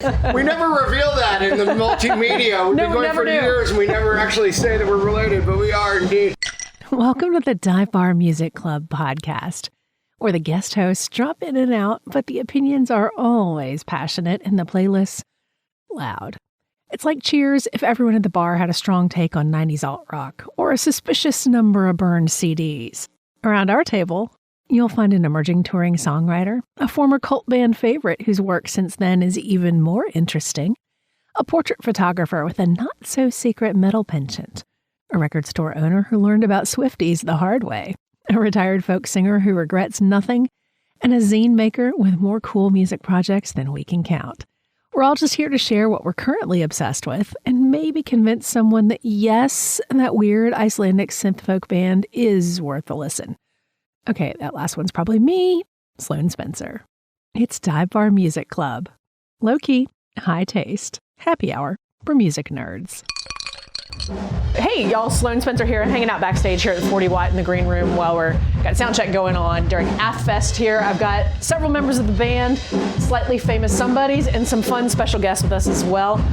We never reveal that in the multimedia. We've been going for years and we never actually say that we're related, but we are indeed. Welcome to the Dive Bar Music Club podcast, where the guest hosts drop in and out, but the opinions are always passionate and the playlists loud. It's like Cheers if everyone at the bar had a strong take on 90s alt-rock or a suspicious number of burned CDs. Around our table, you'll find an emerging touring songwriter, a former cult band favorite whose work since then is even more interesting, a portrait photographer with a not-so-secret metal penchant, a record store owner who learned about Swifties the hard way, a retired folk singer who regrets nothing, and a zine maker with more cool music projects than we can count. We're all just here to share what we're currently obsessed with and maybe convince someone that yes, that weird Icelandic synth folk band is worth a listen. Okay, that last one's probably me, Sloane Spencer. It's Dive Bar Music Club. Low-key, high taste, happy hour for music nerds. Hey, y'all, Sloane Spencer here, hanging out backstage here at the 40 Watt in the green room while we're got sound check going on during AthFest here. I've got several members of the band, Slightly Famous Somebodies, and some fun special guests with us as well.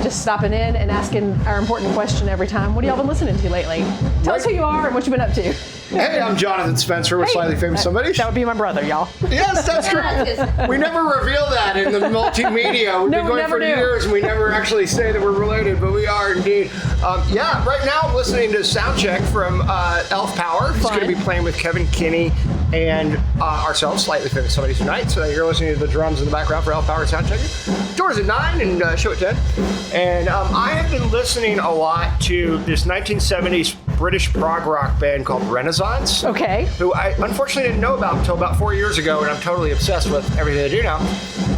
Just stopping in and asking our important question every time. What have y'all been listening to lately? Tell us who you are and what you've been up to. Hey, I'm Jonathan Spencer with Slightly Famous Somebodies. That would be my brother, y'all. Yes, that's true. We never reveal that in the multimedia. We've been going for years and we never actually say that we're related, but we are indeed. Right now I'm listening to Soundcheck from Elf Power. He's going to be playing with Kevin Kinney and ourselves, Slightly Famous Somebodies tonight. So you're listening to the drums in the background for Elf Power Soundcheck. Doors at 9 and show at 10. And I have been listening a lot to this 1970s British prog rock band called Renaissance. Okay. Who I unfortunately didn't know about until about 4 years ago, and I'm totally obsessed with everything they do now.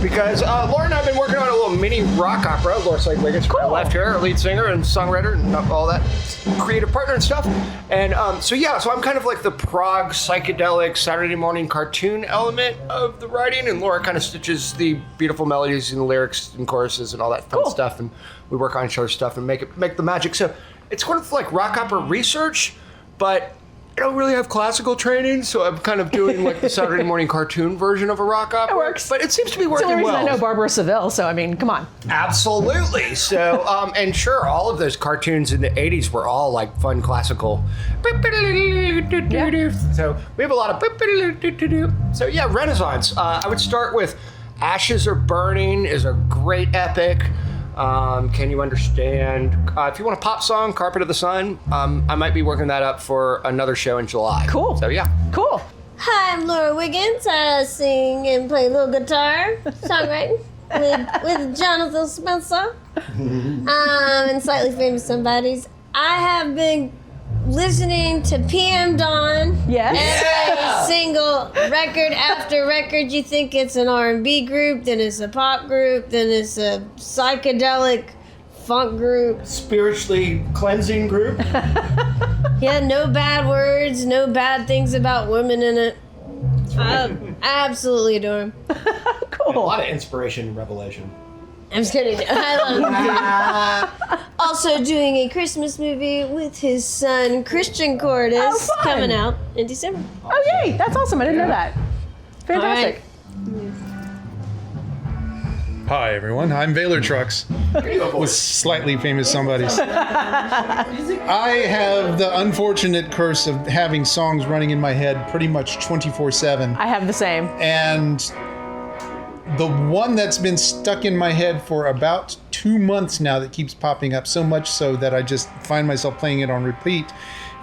Because Laura and I have been working on a little mini rock opera. Laura's like my left here, our lead singer and songwriter and all that, creative partner and stuff. And so I'm kind of like the prog psychedelic Saturday morning cartoon element of the writing, and Laura kind of stitches the beautiful melodies and lyrics and choruses and all that fun stuff, and we work on each other's stuff and make the magic. So it's sort of like rock opera research, but I don't really have classical training, so I'm kind of doing like the Saturday morning cartoon version of a rock opera. It works. But it seems to be working well. It's the only reason I know Barbara Seville, so I mean, come on. Absolutely. So, and sure, all of those cartoons in the 80s were all like fun classical. Yeah. So we have a lot of. So yeah, Renaissance. I would start with Ashes Are Burning is a great epic. Can You Understand? If you want a pop song, Carpet of the Sun, I might be working that up for another show in July. Cool. So yeah. Cool. Hi, I'm Laura Wiggins. I sing and play a little guitar, songwriting with Jonathan Spencer. And Slightly Famous Somebodies. I have been listening to PM Dawn. Yes. Every single record after record. You think it's an R&B group, then it's a pop group, then it's a psychedelic funk group. Spiritually cleansing group. Yeah, no bad words, no bad things about women in it. I absolutely adore them. Cool. A lot of inspiration and revelation. I'm just kidding. I love him. Also doing a Christmas movie with his son, Christian Cordes, coming out in December. Oh, yay. That's awesome. I didn't know that. Fantastic. Hi, everyone. I'm Vaylor Trucks with Slightly Famous Somebodies. I have the unfortunate curse of having songs running in my head pretty much 24/7. I have the same. And the one that's been stuck in my head for about 2 months now that keeps popping up so much so that I just find myself playing it on repeat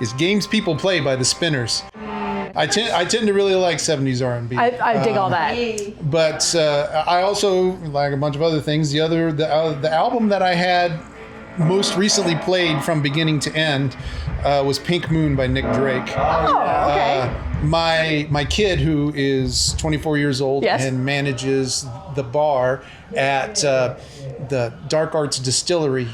is Games People Play by the Spinners. I tend to really like 70s R&B. I dig all that. But I also like a bunch of other things. The album that I had most recently played from beginning to end was Pink Moon by Nick Drake. Oh, okay. My kid, who is 24 years old and manages the bar at the Dark Arts Distillery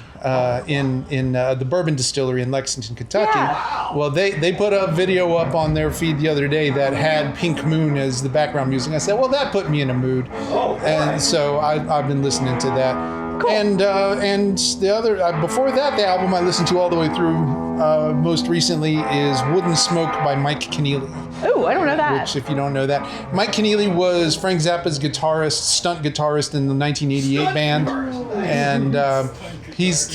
in the Bourbon Distillery in Lexington, Kentucky. Yeah. Well, they put a video up on their feed the other day that had Pink Moon as the background music. I said, well, that put me in a mood. And so I've been listening to that. Cool. And the other before that, the album I listened to all the way through most recently is Wood and Smoke by Mike Keneally. Ooh, I don't know that. Which, if you don't know that, Mike Keneally was Frank Zappa's stunt guitarist in the 1988 band, and he's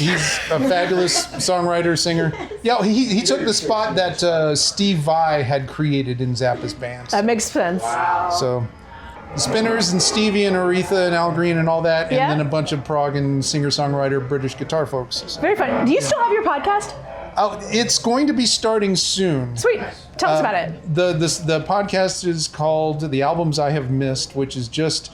a fabulous songwriter, singer. Yeah, he took the spot that Steve Vai had created in Zappa's band. That makes sense. Wow. So, the Spinners and Stevie and Aretha and Al Green and all that, and Yeah. then a bunch of prog and singer-songwriter British guitar folks. So, Very fun. Do you still have your podcast? it's going to be starting soon. Sweet. Tell us about it. The podcast is called The Albums I Have Missed, which is just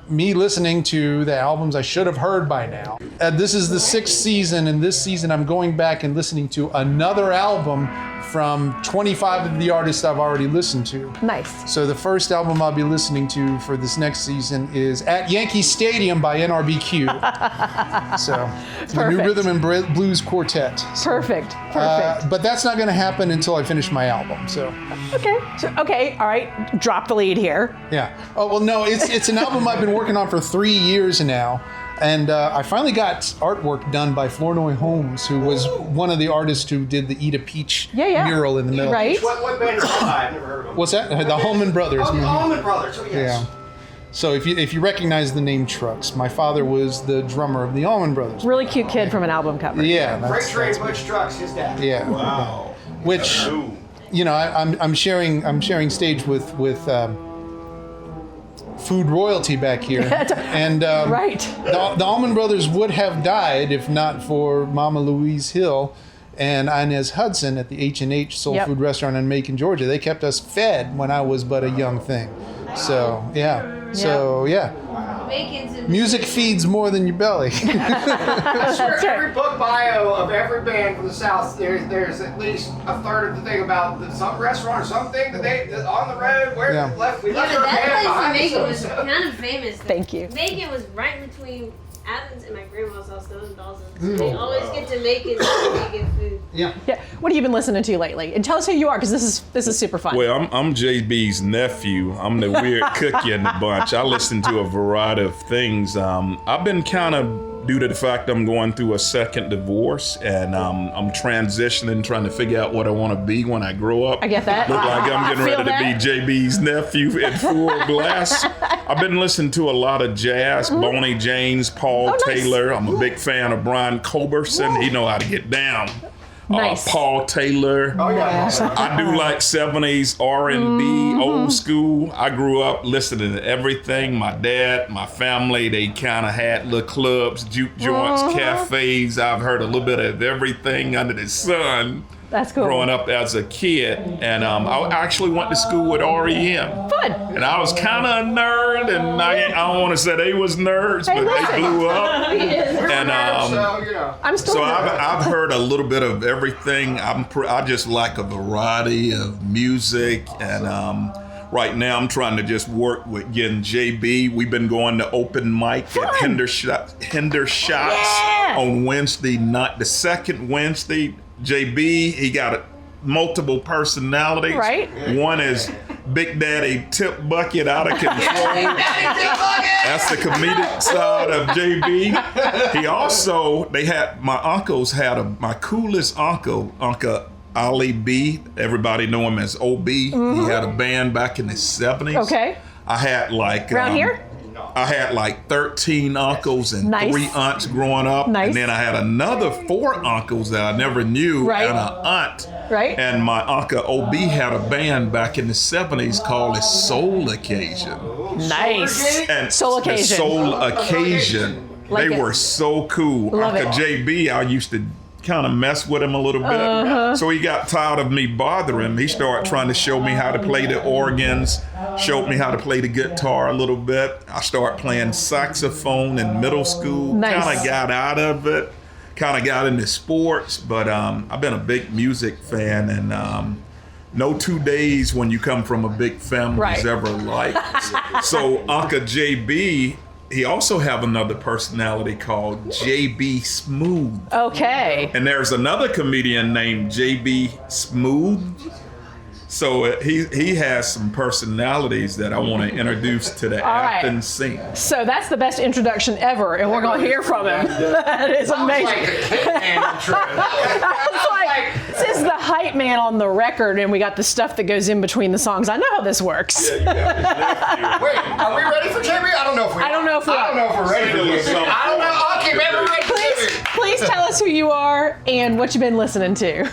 me listening to the albums I should have heard by now. This is the 6th season, and this season I'm going back and listening to another album from 25 of the artists I've already listened to. Nice. So the first album I'll be listening to for this next season is At Yankee Stadium by NRBQ. So the new Perfect. rhythm and blues quartet. So, Perfect. but that's not going to happen until I finish my album. So Okay. All right. Drop the lead here. yeah. Oh well, no, it's an album I've been working on for 3 years now. And I finally got artwork done by Flournoy Holmes, who was one of the artists who did the Eat a Peach mural in the middle. Right. What band is that? I've never heard of them. What's that? The Allman Brothers. Oh, the Allman Brothers. Oh, yes. Yeah. So if you recognize the name Trucks, my father was the drummer of the Allman Brothers. Really cute kid from an album cover. Yeah. Freight Train Butch Trucks, his dad. Yeah. Wow. Which, you know, I'm sharing stage with food royalty back here, and Right. The Allman Brothers would have died if not for Mama Louise Hill and Inez Hudson at the H&H Soul Yep. Food Restaurant in Macon, Georgia. They kept us fed when I was but a young thing. So yeah. Bacon's in Music feeds more than your belly. I swear, right. every book bio of every band from the South, there's at least a third of the thing about some restaurant or something that on the road where Yeah. we left Yeah, our but that band place in behind. Macon was kind of famous. Thank you. Macon was right between Athens and my grandma's house, those in Dawson. So they always get to Macon and get food. Yeah. Yeah. What have you been listening to lately? And tell us who you are, because this is super fun. Well, I'm JB's nephew. I'm the weird cookie in the bunch. I listen to a variety of things. I've been kind of, due to the fact I'm going through a second divorce, and I'm transitioning, trying to figure out what I want to be when I grow up. I get that. Look like I'm getting Feel ready to be JB's nephew in full blast. I've been listening to a lot of jazz, Bonnie James, Paul Oh, nice. Taylor. I'm a big fan of Brian Culberson. He know how to get down. Nice. Paul Taylor. Oh, yeah. I do like 70s R&B, old school. I grew up listening to everything. My dad, my family, they kind of had little clubs, juke joints, cafes. I've heard a little bit of everything under the sun. That's cool. Growing up as a kid, and I actually went to school with R.E.M. Fun. And I was kind of a nerd, and I don't want to say they was nerds, Hey, but listen. they blew up. And So, you know. I'm still. so I've heard a little bit of everything. I just like a variety of music, and right now I'm trying to just work with getting JB. We've been going to open mic at Hinder Shots Yeah. on Wednesday night, the second Wednesday. JB, he got multiple personalities. Right. One is Big Daddy Tip Bucket out of control. That's the comedic side of JB. He also, my coolest uncle, Uncle Ali B. Everybody know him as OB. He had a band back in the 70s. Okay. I had like Around here? I had like 13 uncles and Nice. 3 aunts growing up. Nice. And then I had another 4 uncles that I never knew Right. and an aunt. Right. And my uncle OB had a band back in the 70s called the Soul Occasion. Nice. And Soul the Occasion. Soul Occasion. Like they it. were so cool. Love Uncle it. JB, I used to kind of mess with him a little bit. Uh-huh. So he got tired of me bothering him. He started trying to show me how to play the organs, showed me how to play the guitar a little bit. I started playing saxophone in middle school. Nice. Kind of got out of it. Kind of got into sports, but I've been a big music fan, and no 2 days when you come from a big family Right. is ever like. So Uncle JB, he also have another personality called JB Smooth. Okay. And there's another comedian named JB Smooth. So he has some personalities that I want to introduce to the Athens scene. So that's the best introduction ever, and we're going to hear from him. That is amazing. This is the hype man on the record, and we got the stuff that goes in between the songs. I know how this works. Wait, are we ready for JB? I don't know if we are. I don't know if we're ready for JB. I don't know. Okay, maybe we're ready for JB. Please tell us who you are and what you've been listening to.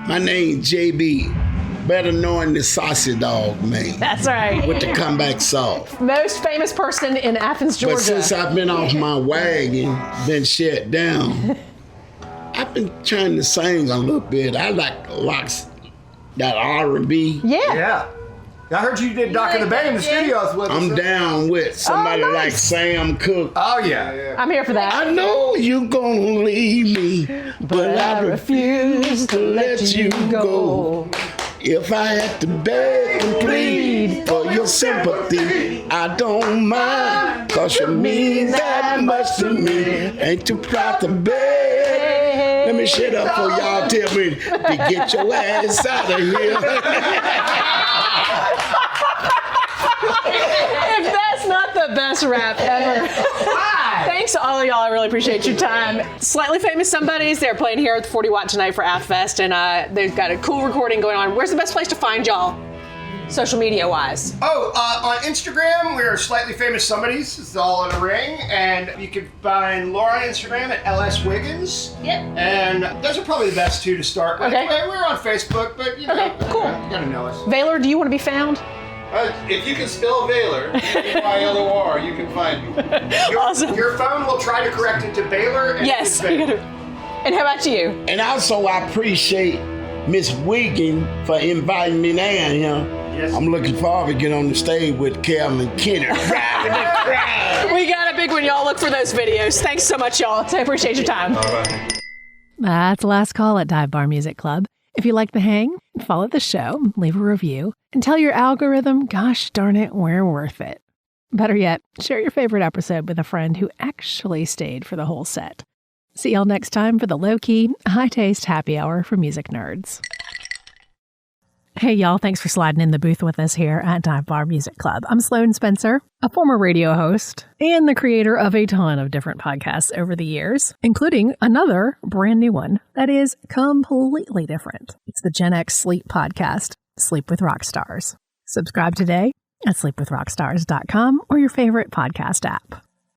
My name's JB, better known as Saucy Dog Man. That's right. With the comeback soft. Most famous person in Athens, Georgia. But since I've been off my wagon, been shut down, I've been trying to sing a little bit. I like that R&B. Yeah. I heard you did Doc of the Bay in the studios with us. I'm down with somebody like Sam Cooke. Oh, yeah. I'm here for that. I know you gonna leave me, but I refuse to let you go. If I had to beg and plead for your sympathy, I don't mind, 'cause you mean that much to me. Ain't too proud to beg. Let me shut up for y'all tell me to get your ass out of here. If that's not the best rap ever. Thanks to all of y'all. I really appreciate your time. Slightly Famous Somebodies, they're playing here at the 40 Watt tonight for AthFest, and they've got a cool recording going on. Where's the best place to find y'all, social media wise? On Instagram, we're Slightly Famous Somebodies. It's all in a ring. And you can find Laura on Instagram at LS Wiggins. Yep. And those are probably the best two to start with. Okay. We're on Facebook, but you know, Okay, cool. You gotta know us. Vaylor, do you want to be found? If you can spell Vaylor, Vaylor, you can find me. Awesome. Your phone will try to correct it to Vaylor. And Yes. it's Vaylor. And how about you? And also, I appreciate Miss Wiggin for inviting me down here. Yes. I'm looking forward to get on the stage with Calvin Kenner. Driving the crowd. We got a big one, y'all. Look for those videos. Thanks so much, y'all. I appreciate your time. All right. That's the last call at Dive Bar Music Club. If you like the hang, follow the show, leave a review, and tell your algorithm, gosh darn it, we're worth it. Better yet, share your favorite episode with a friend who actually stayed for the whole set. See y'all next time for the low-key, high-taste happy hour for music nerds. Hey y'all, thanks for sliding in the booth with us here at Dive Bar Music Club. I'm Sloane Spencer, a former radio host and the creator of a ton of different podcasts over the years, including another brand new one that is completely different. It's the Gen X Sleep podcast, Sleep with Rockstars. Subscribe today at sleepwithrockstars.com or your favorite podcast app.